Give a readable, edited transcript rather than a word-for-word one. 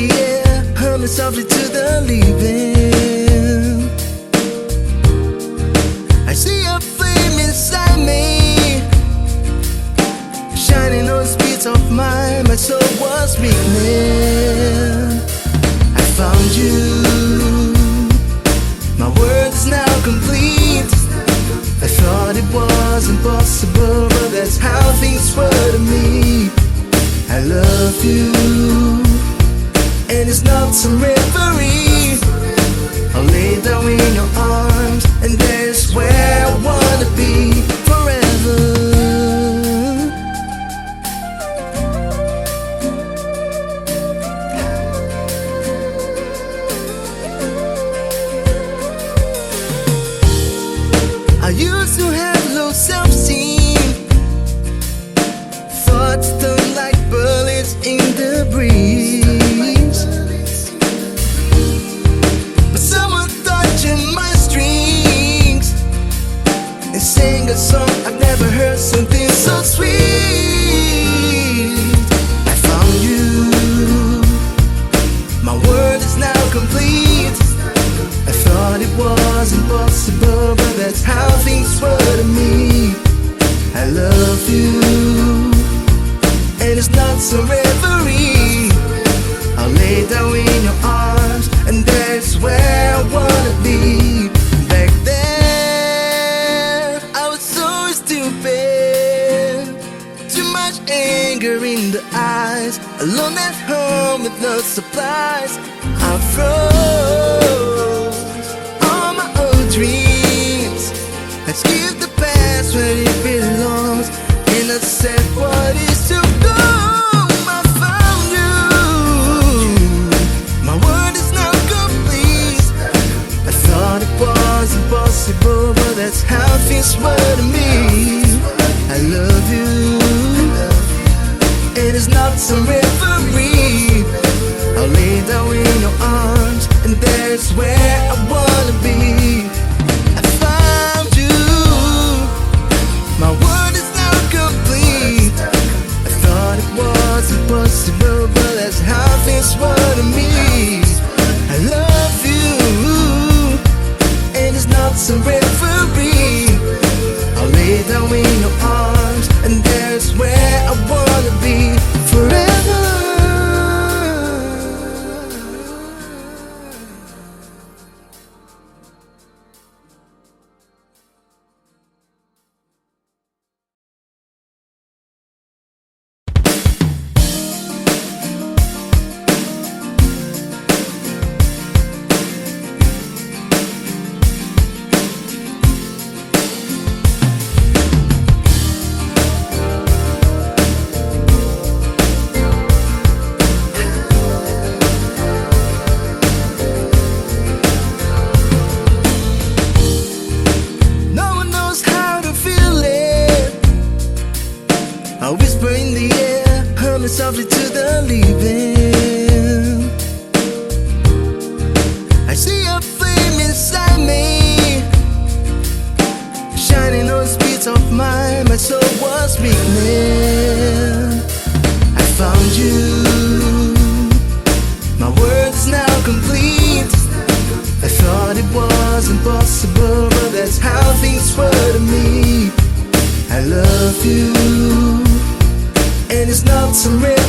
the air, humming softly to the living. I see a flame inside me, shining on the speeds of mine. My soul was weakening. I found you, my world is now complete. I thought it was impossible, but that's how things were to me. I love you, and it's not some reverie. I'll lay down in your arms, and there's where I wanna be forever. I used to have low self-esteem, thoughts stung like bullets in the breeze. But someone touching my strings and sang a song I've never heard, something so sweet. I found you, my world is now complete. I thought it was impossible, but that's how things were to me. I love you, and it's not some reverie. I'll lay down in your arms, and that's where I wanna be. Back then, I was so stupid, too much anger in the eyes, alone at home with no supplies. I froze all my old dreams. Let's give the past where it belongs, and I said what is to come. I found you, my world is now complete. I thought it was impossible, but that's how things were to me. I love you, and it's not some reverie. I'll lay down in your arms, and there's where I wanna be. I found you, my world is now complete. I thought it was impossible, but that's how things were to me. I love you, and it's not some reverie. I'll lay down in your arms, and there's where I wanna be forever. I whisper in the air, humming softly to the living. I see a flame inside me, shining on the speeds of mine. My soul was weakening. I found you, my world is now complete. I thought it was impossible, but that's how things were to me. I love you, and it's not some real